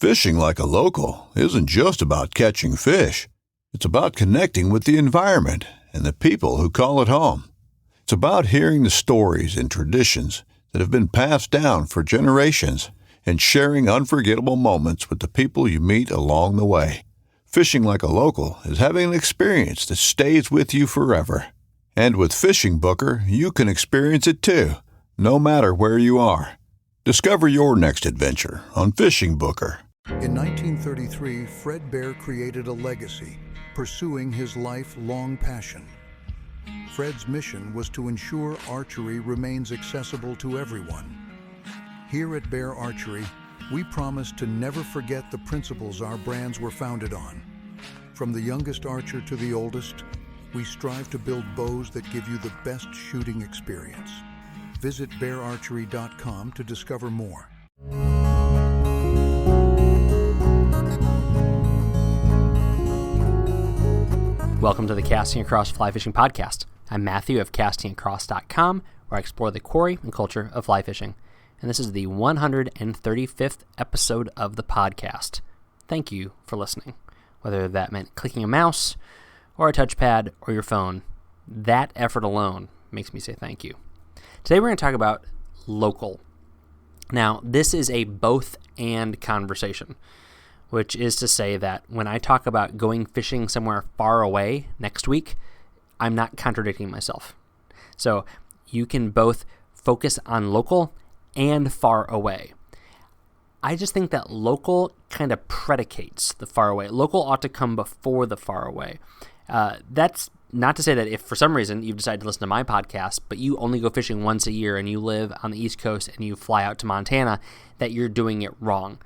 Fishing like a local isn't just about catching fish. It's about connecting with the environment and the people who call it home. It's about hearing the stories and traditions that have been passed down for generations and sharing unforgettable moments with the people you meet along the way. Fishing like a local is having an experience that stays with you forever. And with Fishing Booker, you can experience it too, no matter where you are. Discover your next adventure on Fishing Booker. In 1933, Fred Bear created a legacy, pursuing his lifelong passion. Fred's mission was to ensure archery remains accessible to everyone. Here at Bear Archery, we promise to never forget the principles our brands were founded on. From the youngest archer to the oldest, we strive to build bows that give you the best shooting experience. Visit beararchery.com to discover more. Welcome to the Casting Across Fly Fishing Podcast. I'm Matthew of castingacross.com, where I explore the quarry and culture of fly fishing. And this is the 135th episode of the podcast. Thank you for listening. Whether that meant clicking a mouse or a touchpad or your phone, that effort alone makes me say thank you. Today we're going to talk about local. Now, this is a both and conversation, which is to say that when I talk about going fishing somewhere far away next week, I'm not contradicting myself. So you can both focus on local and far away. I just think that local kind of predicates the far away. Local ought to come before the far away. That's not to say that if for some reason you've decided to listen to my podcast, but you only go fishing once a year and you live on the East Coast and you fly out to Montana, that you're doing it wrong.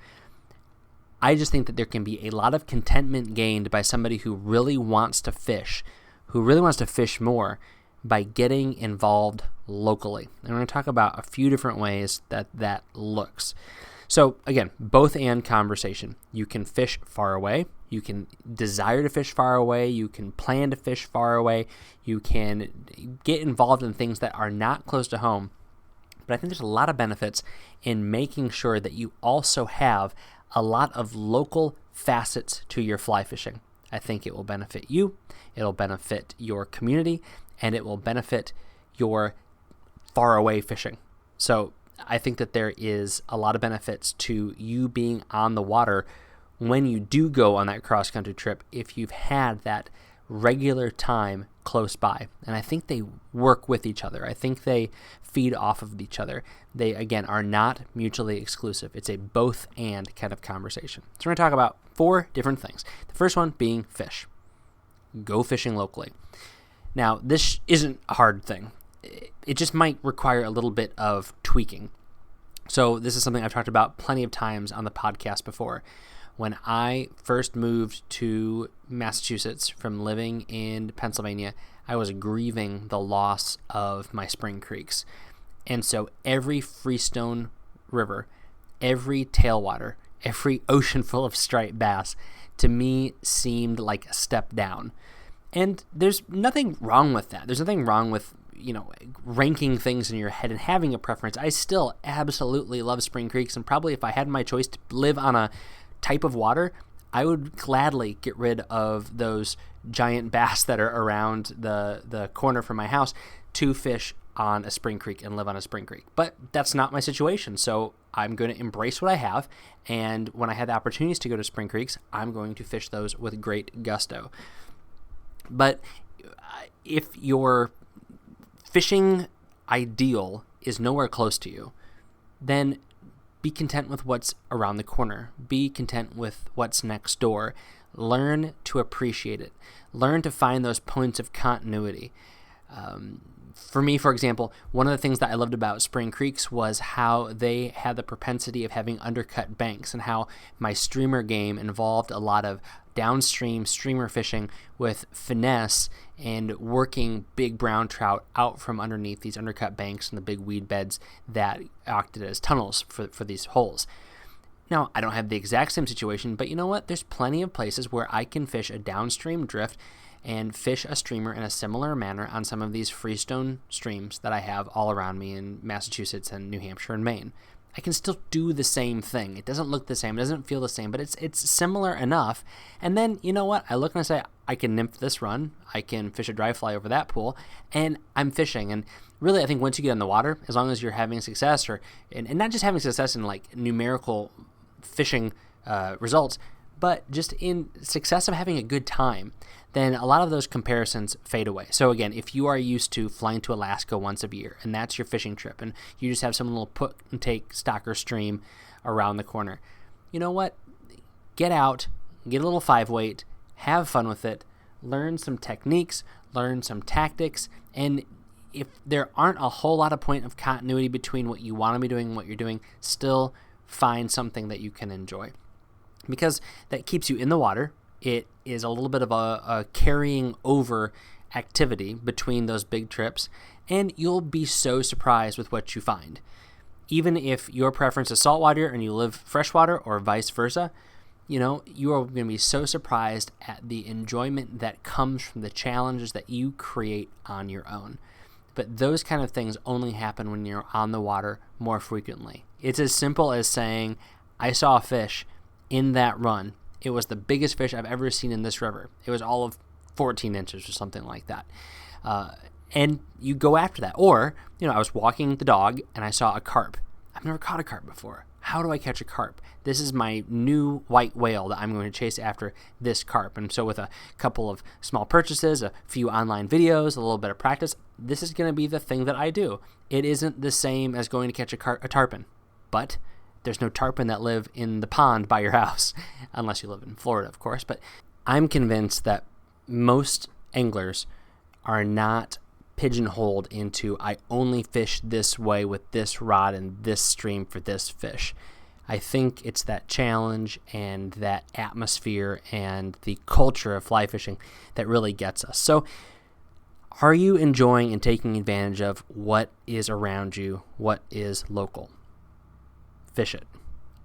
I just think that there can be a lot of contentment gained by somebody who really wants to fish, who really wants to fish more, by getting involved locally. And we're going to talk about a few different ways that looks. So again, both and conversation. You can fish far away. You can desire to fish far away. You can plan to fish far away. You can get involved in things that are not close to home. But I think there's a lot of benefits in making sure that you also have a lot of local facets to your fly fishing. I think it will benefit you, it'll benefit your community, and it will benefit your far away fishing. So I think that there is a lot of benefits to you being on the water when you do go on that cross-country trip if you've had that regular time close by. And I think they work with each other. I think they feed off of each other. They, again, are not mutually exclusive. It's a both and kind of conversation. So we're going to talk about 4 different things. The first one being fish. Go fishing locally. Now, this isn't a hard thing. It just might require a little bit of tweaking. So this is something I've talked about plenty of times on the podcast before. When I first moved to Massachusetts from living in Pennsylvania, I was grieving the loss of my spring creeks. And so every freestone river, every tailwater, every ocean full of striped bass, to me seemed like a step down. And there's nothing wrong with that. There's nothing wrong with, ranking things in your head and having a preference. I still absolutely love spring creeks, and probably if I had my choice to live on a type of water, I would gladly get rid of those giant bass that are around the corner from my house to fish on a spring creek and live on a spring creek. But that's not my situation, so I'm going to embrace what I have, and when I have the opportunities to go to spring creeks, I'm going to fish those with great gusto. But if your fishing ideal is nowhere close to you, then be content with what's around the corner. Be content with what's next door. Learn to appreciate it. Learn to find those points of continuity. For me, for example, one of the things that I loved about Spring Creeks was how they had the propensity of having undercut banks, and how my streamer game involved a lot of downstream streamer fishing with finesse and working big brown trout out from underneath these undercut banks and the big weed beds that acted as tunnels for these holes. Now, I don't have the exact same situation, but you know what? There's plenty of places where I can fish a downstream drift and fish a streamer in a similar manner on some of these freestone streams that I have all around me in Massachusetts and New Hampshire and Maine. I can still do the same thing. It doesn't look the same. It doesn't feel the same, but it's similar enough. And then, you know what? I look and I say, I can nymph this run. I can fish a dry fly over that pool, and I'm fishing. And really, I think once you get in the water, as long as you're having success, and not just having success in like numerical fishing results, but just in success of having a good time, then a lot of those comparisons fade away. So again, if you are used to flying to Alaska once a year and that's your fishing trip and you just have some little put and take stocker stream around the corner, you know what? Get out, get a little 5-weight, have fun with it, learn some techniques, learn some tactics, and if there aren't a whole lot of point of continuity between what you want to be doing and what you're doing, still find something that you can enjoy. Because that keeps you in the water. It is a little bit of a carrying over activity between those big trips, and you'll be so surprised with what you find. Even if your preference is saltwater and you live freshwater or vice versa, you know, you are going to be so surprised at the enjoyment that comes from the challenges that you create on your own. But those kind of things only happen when you're on the water more frequently. It's as simple as saying, I saw a fish in that run. It was the biggest fish I've ever seen in this river. It was all of 14 inches or something like that. And you go after that. Or, you know, I was walking the dog and I saw a carp. I've never caught a carp before. How do I catch a carp? This is my new white whale that I'm going to chase after this carp. And so with a couple of small purchases, a few online videos, a little bit of practice, this is going to be the thing that I do. It isn't the same as going to catch a tarpon, but there's no tarpon that live in the pond by your house, unless you live in Florida, of course. But I'm convinced that most anglers are not pigeonholed into, I only fish this way with this rod and this stream for this fish. I think it's that challenge and that atmosphere and the culture of fly fishing that really gets us. So are you enjoying and taking advantage of what is around you, what is local? Fish it.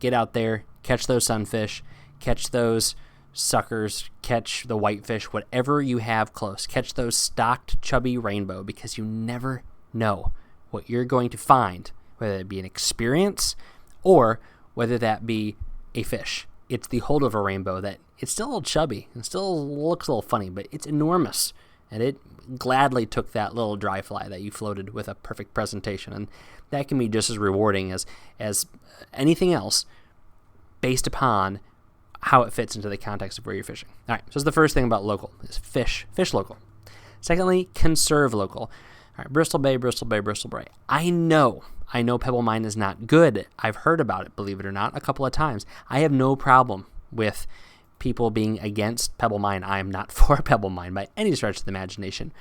Get out there, catch those sunfish, catch those suckers, catch the whitefish, whatever you have close. Catch those stocked chubby rainbow, because you never know what you're going to find, whether it be an experience or whether that be a fish. It's the holdover rainbow that it's still a little chubby and still looks a little funny, but it's enormous. And it gladly took that little dry fly that you floated with a perfect presentation. And that can be just as rewarding as anything else based upon how it fits into the context of where you're fishing. All right, so that's the first thing about local is fish local. Secondly, conserve local. All right, Bristol Bay. I know Pebble Mine is not good. I've heard about it, believe it or not, a couple of times. I have no problem with people being against Pebble Mine. I am not for Pebble Mine by any stretch of the imagination.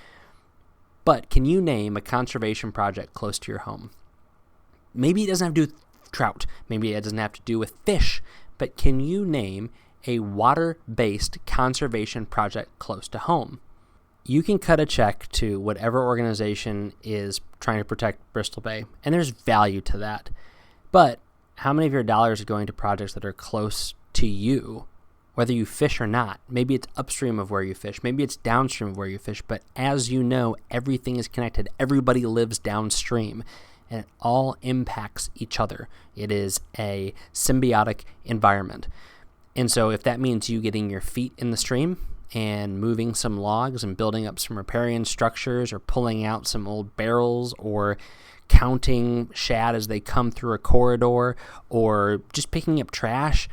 But can you name a conservation project close to your home? Maybe it doesn't have to do with trout. Maybe it doesn't have to do with fish. But can you name a water-based conservation project close to home? You can cut a check to whatever organization is trying to protect Bristol Bay, and there's value to that. But how many of your dollars are going to projects that are close to you, whether you fish or not? Maybe it's upstream of where you fish. Maybe it's downstream of where you fish. But as you know, everything is connected. Everybody lives downstream, and it all impacts each other. It is a symbiotic environment. And so if that means you getting your feet in the stream and moving some logs and building up some riparian structures or pulling out some old barrels or counting shad as they come through a corridor or just picking up trash,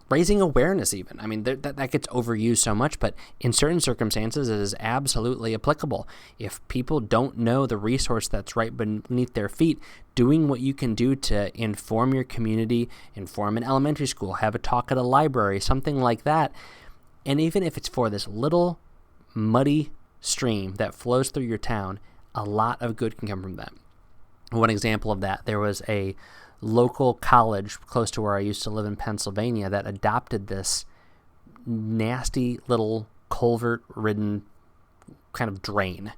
raising awareness even. I mean, that gets overused so much, but in certain circumstances, it is absolutely applicable. If people don't know the resource that's right beneath their feet, doing what you can do to inform your community, inform an elementary school, have a talk at a library, something like that. And even if it's for this little muddy stream that flows through your town, a lot of good can come from that. One example of that, there was a local college close to where I used to live in Pennsylvania that adopted this nasty little culvert-ridden kind of drain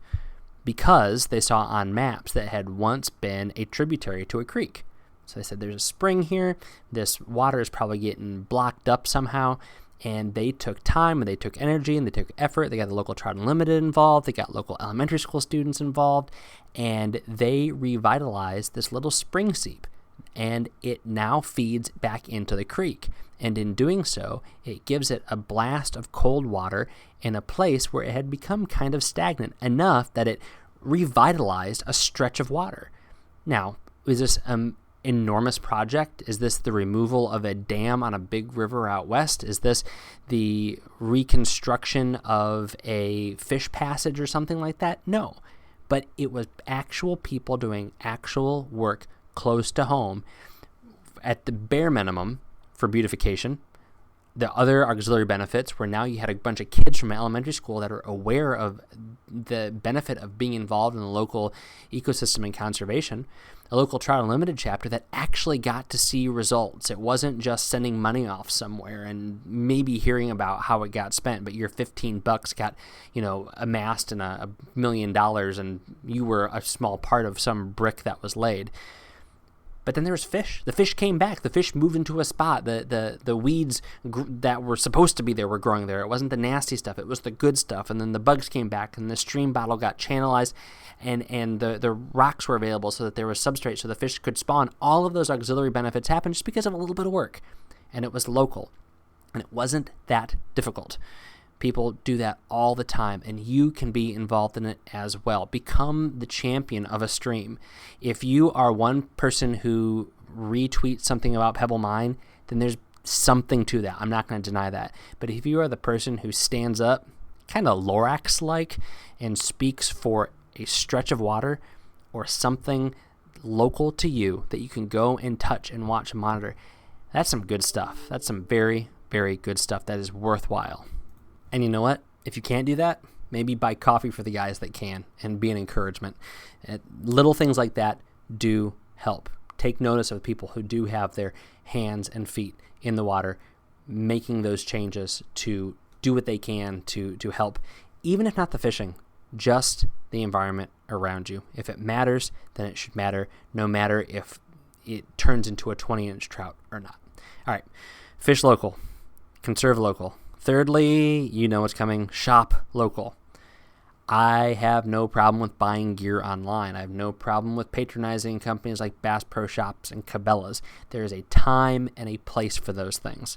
because they saw on maps that had once been a tributary to a creek. So they said, there's a spring here, this water is probably getting blocked up somehow, and they took time and they took energy and they took effort. They got the local Trout Unlimited involved. They got local elementary school students involved, and they revitalized this little spring seep and it now feeds back into the creek. And in doing so, it gives it a blast of cold water in a place where it had become kind of stagnant enough that it revitalized a stretch of water. Now, is this an enormous project? Is this the removal of a dam on a big river out west? Is this the reconstruction of a fish passage or something like that? No. But it was actual people doing actual work close to home at the bare minimum for beautification. The other auxiliary benefits were now you had a bunch of kids from elementary school that are aware of the benefit of being involved in the local ecosystem and conservation. A local Trout Unlimited chapter that actually got to see results. It wasn't just sending money off somewhere and maybe hearing about how it got spent, but your $15 got, amassed in $1 million, and you were a small part of some brick that was laid. But then there was fish. The fish came back. The fish moved into a spot. The weeds that were supposed to be there were growing there. It wasn't the nasty stuff. It was the good stuff. And then the bugs came back, and the stream bottle got channelized, and the rocks were available so that there was substrate so the fish could spawn. All of those auxiliary benefits happened just because of a little bit of work. And it was local. And it wasn't that difficult. People do that all the time, and you can be involved in it as well. Become the champion of a stream. If you are one person who retweets something about Pebble Mine, then there's something to that. I'm not going to deny that. But if you are the person who stands up, kind of Lorax-like, and speaks for a stretch of water or something local to you that you can go and touch and watch and monitor, that's some good stuff. That's some very, very good stuff that is worthwhile. And you know what? If you can't do that, maybe buy coffee for the guys that can and be an encouragement. Little things like that do help. Take notice of people who do have their hands and feet in the water, making those changes to do what they can to help, even if not the fishing, just the environment around you. If it matters, then it should matter, no matter if it turns into a 20-inch trout or not. All right, fish local, conserve local. Thirdly, you know what's coming, shop local. I have no problem with buying gear online. I have no problem with patronizing companies like Bass Pro Shops and Cabela's. There is a time and a place for those things.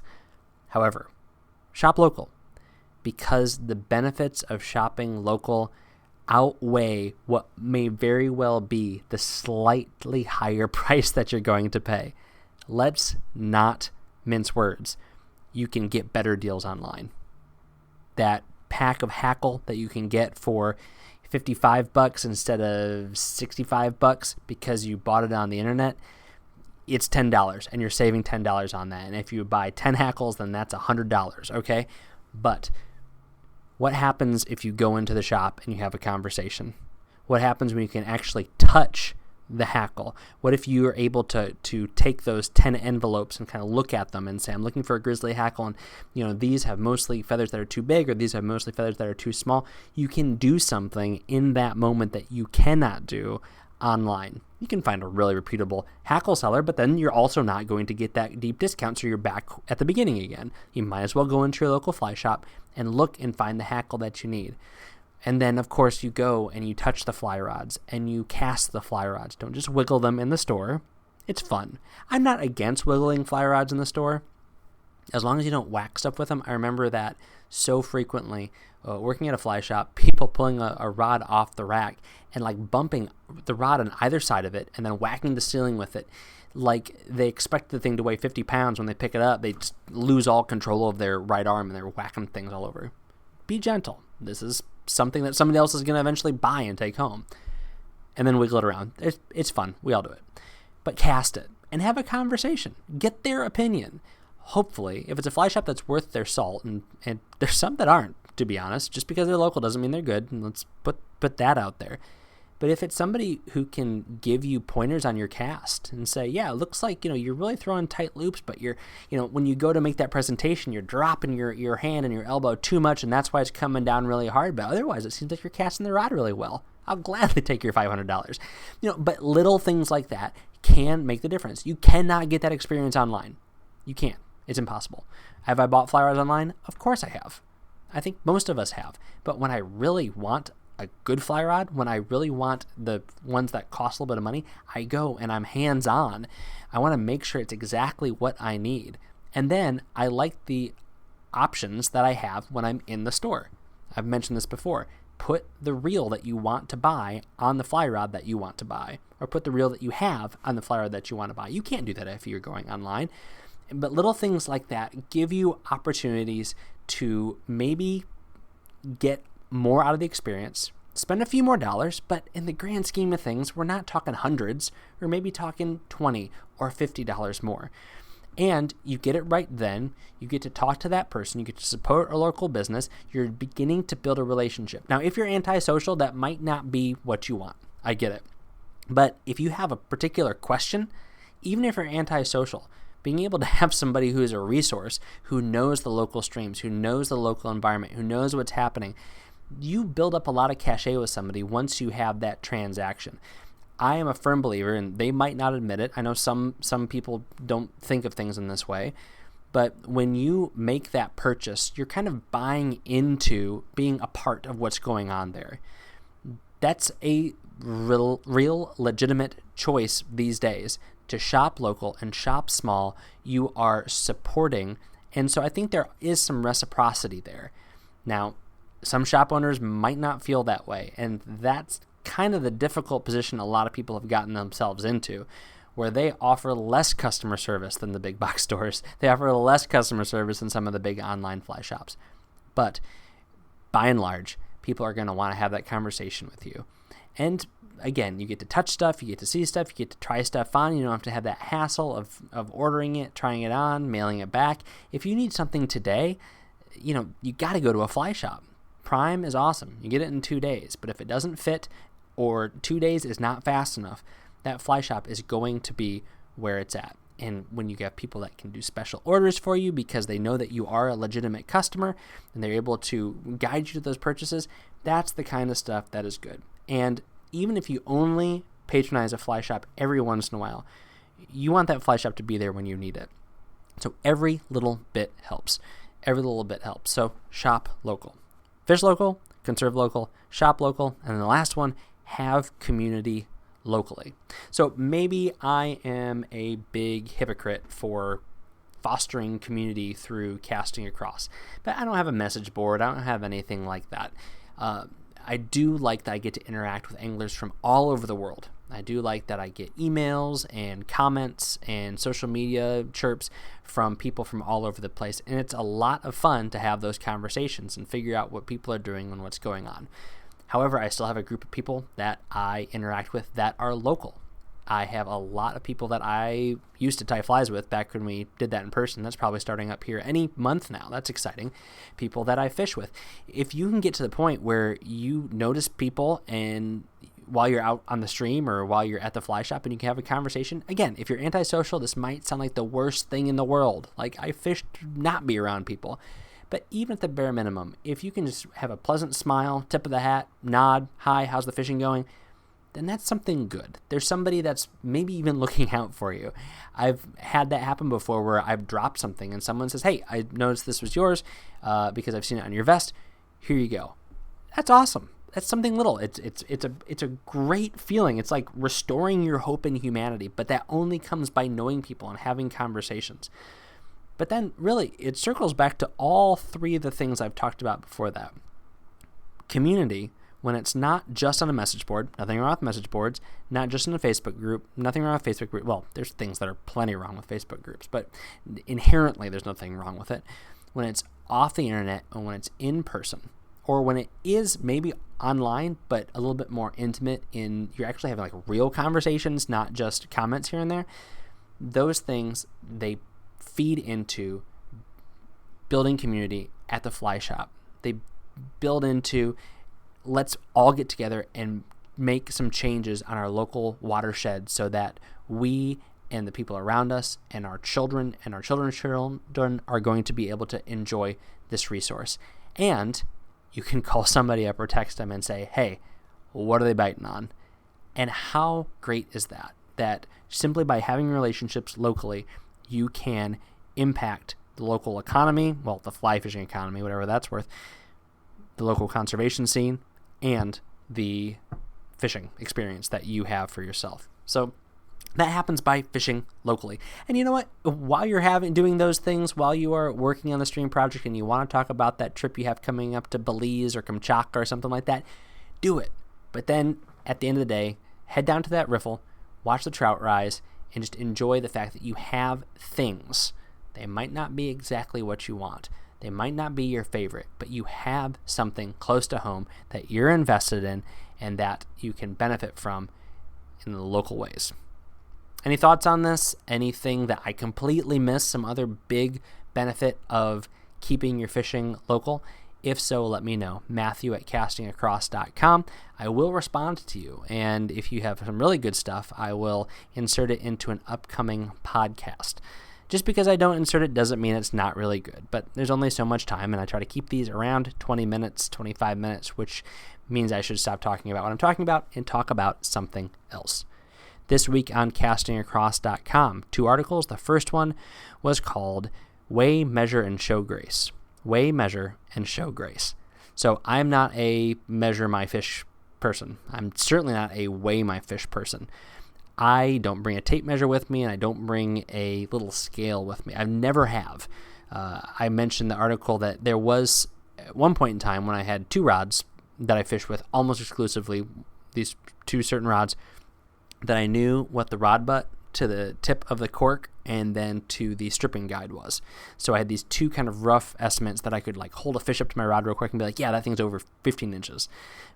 However, shop local, because the benefits of shopping local outweigh what may very well be the slightly higher price that you're going to pay. Let's not mince words. You can get better deals online. That pack of hackle that you can get for $55 instead of $65 because you bought it on the internet, it's $10, and you're saving $10 on that. And if you buy 10 hackles, then that's $100, okay? But what happens if you go into the shop and you have a conversation? What happens when you can actually touch the hackle? What if you are able to take those 10 envelopes and kind of look at them and say, I'm looking for a grizzly hackle, and these have mostly feathers that are too big, or these have mostly feathers that are too small. You can do something in that moment that you cannot do online. You can find a really reputable hackle seller, but then you're also not going to get that deep discount, so you're back at the beginning again. You might as well go into your local fly shop and look and find the hackle that you need. And then, of course, you go and you touch the fly rods and you cast the fly rods. Don't just wiggle them in the store. It's fun. I'm not against wiggling fly rods in the store, as long as you don't whack stuff with them. I remember that so frequently working at a fly shop, people pulling a rod off the rack and like bumping the rod on either side of it and then whacking the ceiling with it. Like they expect the thing to weigh 50 pounds. When they pick it up, they just lose all control of their right arm and they're whacking things all over. Be gentle. This is something that somebody else is going to eventually buy and take home. And then wiggle it around. It's fun. We all do it. But cast it and have a conversation. Get their opinion. Hopefully, if it's a fly shop that's worth their salt, and there's some that aren't, to be honest. Just because they're local doesn't mean they're good. And let's put that out there. But if it's somebody who can give you pointers on your cast and say, yeah, it looks like, you're really throwing tight loops, but you're, when you go to make that presentation, you're dropping your hand and your elbow too much, and that's why it's coming down really hard. But otherwise, it seems like you're casting the rod really well. I'll gladly take your $500. But little things like that can make the difference. You cannot get that experience online. You can't. It's impossible. Have I bought fly rods online? Of course I have. I think most of us have. But when I really want a good fly rod, when I really want the ones that cost a little bit of money, I go and I'm hands-on. I want to make sure it's exactly what I need. And then I like the options that I have when I'm in the store. I've mentioned this before. Put the reel that you want to buy on the fly rod that you want to buy, or put the reel that you have on the fly rod that you want to buy. You can't do that if you're going online. But little things like that give you opportunities to maybe get more out of the experience, spend a few more dollars, but in the grand scheme of things, we're not talking hundreds, or maybe talking $20 or $50 more. And you get it right then. You get to talk to that person. You get to support a local business. You're beginning to build a relationship. Now, if you're antisocial, that might not be what you want. I get it. But if you have a particular question, even if you're antisocial, being able to have somebody who is a resource, who knows the local streams, who knows the local environment, who knows what's happening, you build up a lot of cachet with somebody once you have that transaction. I am a firm believer, and they might not admit it. I know some people don't think of things in this way, but when you make that purchase, you're kind of buying into being a part of what's going on there. That's a real legitimate choice these days. To shop local and shop small, you are supporting, and so I think there is some reciprocity there. Now, some shop owners might not feel that way, and that's kind of the difficult position a lot of people have gotten themselves into, where they offer less customer service than the big box stores. They offer less customer service than some of the big online fly shops. But by and large, people are going to want to have that conversation with you. And again, you get to touch stuff, you get to see stuff, you get to try stuff on. You don't have to have that hassle of ordering it, trying it on, mailing it back. If you need something today, you got to go to a fly shop. Prime is awesome. You get it in 2 days. But if it doesn't fit, or 2 days is not fast enough, that fly shop is going to be where it's at. And when you get people that can do special orders for you because they know that you are a legitimate customer and they're able to guide you to those purchases, that's the kind of stuff that is good. And even if you only patronize a fly shop every once in a while, you want that fly shop to be there when you need it. So every little bit helps. Every little bit helps. So shop local. Fish local, conserve local, shop local, and then the last one, have community locally. So maybe I am a big hypocrite for fostering community through casting across, but I don't have a message board. I don't have anything like that. I do like that I get to interact with anglers from all over the world. I do like that I get emails and comments and social media chirps from people from all over the place, and it's a lot of fun to have those conversations and figure out what people are doing and what's going on. However, I still have a group of people that I interact with that are local. I have a lot of people that I used to tie flies with back when we did that in person. That's probably starting up here any month now. That's exciting. People that I fish with. If you can get to the point where you notice people and while you're out on the stream or while you're at the fly shop and you can have a conversation, again, if you're antisocial, this might sound like the worst thing in the world. Like, I fish to not be around people. But even at the bare minimum, if you can just have a pleasant smile, tip of the hat, nod, hi, how's the fishing going, then that's something good. There's somebody that's maybe even looking out for you. I've had that happen before where I've dropped something and someone says, hey, I noticed this was yours because I've seen it on your vest. Here you go. That's awesome. That's something little. It's a great feeling. It's like restoring your hope in humanity, but that only comes by knowing people and having conversations. But then really it circles back to all three of the things I've talked about before that. Community, when it's not just on a message board, nothing wrong with message boards, not just in a Facebook group, nothing wrong with Facebook group. Well, there's things that are plenty wrong with Facebook groups, but inherently there's nothing wrong with it. When it's off the internet and when it's in person, or when it is maybe online, but a little bit more intimate in you're actually having like real conversations, not just comments here and there, those things, they feed into building community at the fly shop. They build into let's all get together and make some changes on our local watershed so that we and the people around us and our children and our children's children are going to be able to enjoy this resource. And you can call somebody up or text them and say, hey, what are they biting on? And how great is that? That simply by having relationships locally, you can impact the local economy, well, the fly fishing economy, whatever that's worth, the local conservation scene, and the fishing experience that you have for yourself. So that happens by fishing locally. And you know what? While you're doing those things, while you are working on the stream project and you want to talk about that trip you have coming up to Belize or Kamchatka or something like that, do it. But then at the end of the day, head down to that riffle, watch the trout rise, and just enjoy the fact that you have things. They might not be exactly what you want. They might not be your favorite, but you have something close to home that you're invested in and that you can benefit from in the local ways. Any thoughts on this? Anything that I completely missed? Some other big benefit of keeping your fishing local? If so, let me know. Matthew@castingacross.com. I will respond to you. And if you have some really good stuff, I will insert it into an upcoming podcast. Just because I don't insert it doesn't mean it's not really good. But there's only so much time, and I try to keep these around 20 minutes, 25 minutes, which means I should stop talking about what I'm talking about and talk about something else. This week on castingacross.com, 2 articles. The first one was called Weigh, Measure, and Show Grace. Weigh, measure, and show grace. So I'm not a measure my fish person. I'm certainly not a weigh my fish person. I don't bring a tape measure with me, and I don't bring a little scale with me. I never have. I mentioned the article that there was at one point in time when I had 2 rods that I fished with almost exclusively, these 2 certain rods, that I knew what the rod butt to the tip of the cork and then to the stripping guide was. So I had these 2 kind of rough estimates that I could like hold a fish up to my rod real quick and be like, yeah, that thing's over 15 inches.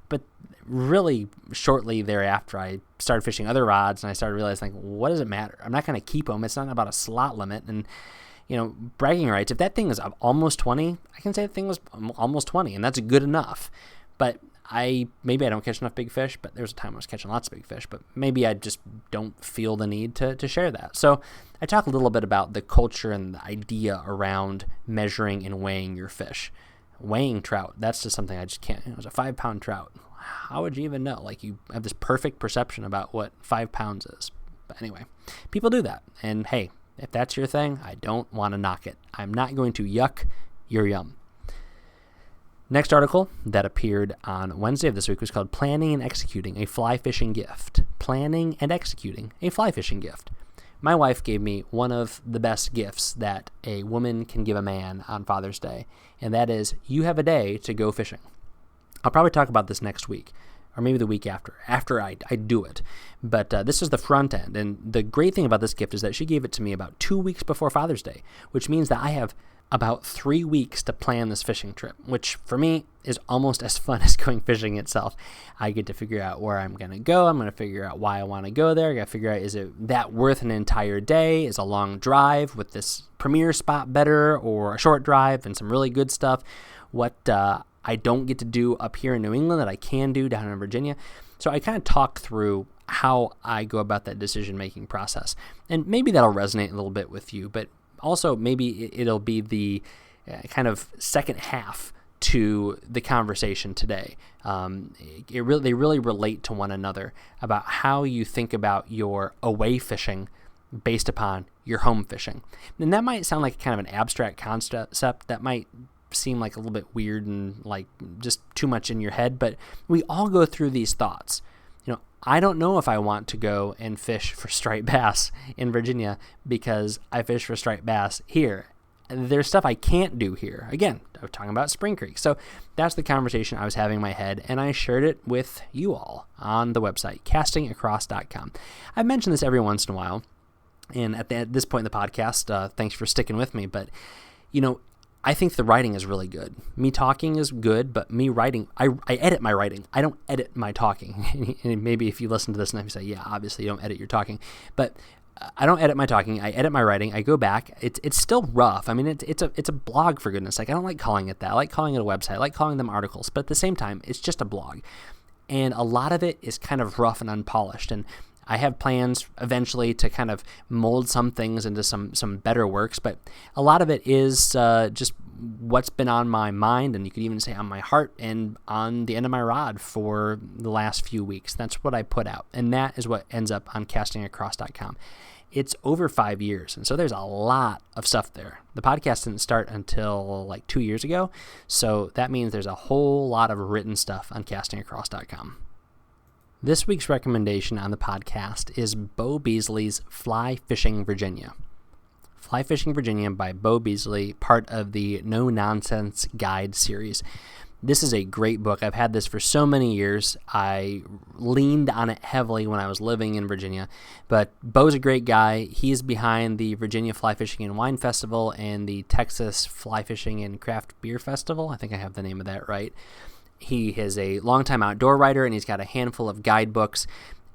But really shortly thereafter, I started fishing other rods and I started realizing, like, what does it matter? I'm not going to keep them. It's not about a slot limit. And, you know, bragging rights, if that thing is almost 20, I can say the thing was almost 20, and that's good enough. But maybe I don't catch enough big fish, but there was a time I was catching lots of big fish, but maybe I just don't feel the need to share that. So I talk a little bit about the culture and the idea around measuring and weighing your fish. Weighing trout, that's just something I just can't. It was a 5-pound trout. How would you even know? Like, you have this perfect perception about what 5 pounds is. But anyway, people do that. And hey, if that's your thing, I don't want to knock it. I'm not going to yuck your yum. Next article that appeared on Wednesday of this week was called Planning and Executing a Fly Fishing Gift. Planning and Executing a Fly Fishing Gift. My wife gave me one of the best gifts that a woman can give a man on Father's Day, and that is, you have a day to go fishing. I'll probably talk about this next week, or maybe the week after I do it. But this is the front end, and the great thing about this gift is that she gave it to me about 2 weeks before Father's Day, which means that I have about 3 weeks to plan this fishing trip, which for me is almost as fun as going fishing itself. I get to figure out where I'm going to go. I'm going to figure out why I want to go there. I got to figure out, is it that worth an entire day? Is a long drive with this premier spot better, or a short drive and some really good stuff? What I don't get to do up here in New England that I can do down in Virginia. So I kind of talk through how I go about that decision-making process. And maybe that'll resonate a little bit with you, but also maybe it'll be the kind of second half to the conversation today. They really relate to one another about how you think about your away fishing based upon your home fishing. And that might sound like kind of an abstract concept. That might seem like a little bit weird and like just too much in your head, but we all go through these thoughts. You know, I don't know if I want to go and fish for striped bass in Virginia because I fish for striped bass here. There's stuff I can't do here. Again, I was talking about Spring Creek. So that's the conversation I was having in my head, and I shared it with you all on the website, castingacross.com. I've mentioned this every once in a while, and at this point in the podcast, thanks for sticking with me, but, you know, I think the writing is really good. Me talking is good, but me writing, I edit my writing. I don't edit my talking. And maybe if you listen to this and you say, yeah, obviously you don't edit your talking. But I don't edit my talking. I edit my writing. I go back. It's still rough. I mean, it's a blog, for goodness sake. I don't like calling it that. I like calling it a website. I like calling them articles. But at the same time, it's just a blog. And a lot of it is kind of rough and unpolished. And I have plans eventually to kind of mold some things into some better works, but a lot of it is just what's been on my mind, and you could even say on my heart and on the end of my rod for the last few weeks. That's what I put out, and that is what ends up on castingacross.com. It's over 5 years, and so there's a lot of stuff there. The podcast didn't start until like 2 years ago, so that means there's a whole lot of written stuff on castingacross.com. This week's recommendation on the podcast is Bo Beasley's Fly Fishing Virginia. Fly Fishing Virginia by Bo Beasley, part of the No Nonsense Guide series. This is a great book. I've had this for so many years. I leaned on it heavily when I was living in Virginia. But Bo's a great guy. He's behind the Virginia Fly Fishing and Wine Festival and the Texas Fly Fishing and Craft Beer Festival. I think I have the name of that right. He is a longtime outdoor writer, and he's got a handful of guidebooks.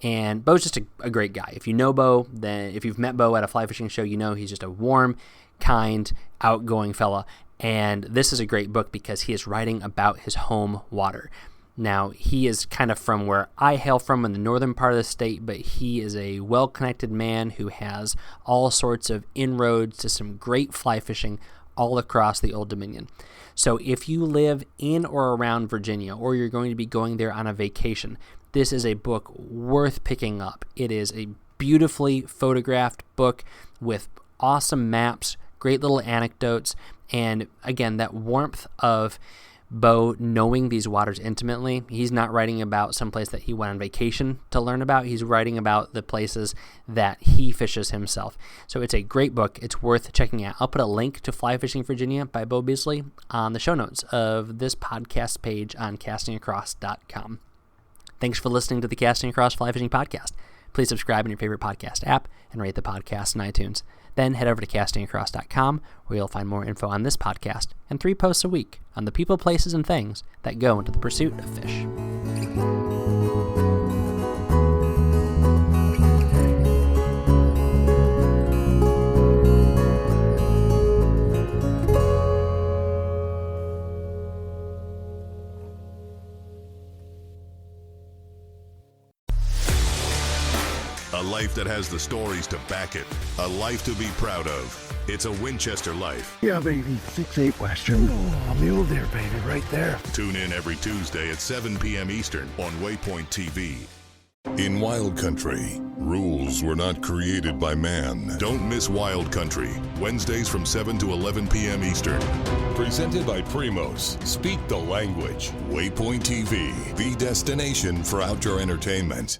And Bo's just a great guy. If you know Bo, then if you've met Bo at a fly fishing show, you know he's just a warm, kind, outgoing fella. And this is a great book because he is writing about his home water. Now, he is kind of from where I hail from in the northern part of the state, but he is a well-connected man who has all sorts of inroads to some great fly fishing all across the Old Dominion. So if you live in or around Virginia, or you're going to be going there on a vacation, this is a book worth picking up. It is a beautifully photographed book with awesome maps, great little anecdotes, and again, that warmth of Bo knowing these waters intimately. He's not writing about some place that he went on vacation to learn about. He's writing about the places that he fishes himself. So it's a great book. It's worth checking out. I'll put a link to Fly Fishing Virginia by Bo Beasley on the show notes of this podcast page on castingacross.com. Thanks for listening to the Casting Across Fly Fishing Podcast. Please subscribe in your favorite podcast app and rate the podcast in iTunes. Then head over to castingacross.com, where you'll find more info on this podcast and 3 posts a week on the people, places, and things that go into the pursuit of fish. A life that has the stories to back it. A life to be proud of. It's a Winchester life. Yeah, baby. 6'8" Western. Oh, mule deer, baby, right there. Tune in every Tuesday at 7 p.m. Eastern on Waypoint TV. In Wild Country, rules were not created by man. Don't miss Wild Country, Wednesdays from 7 to 11 p.m. Eastern. Presented by Primos. Speak the language. Waypoint TV, the destination for outdoor entertainment.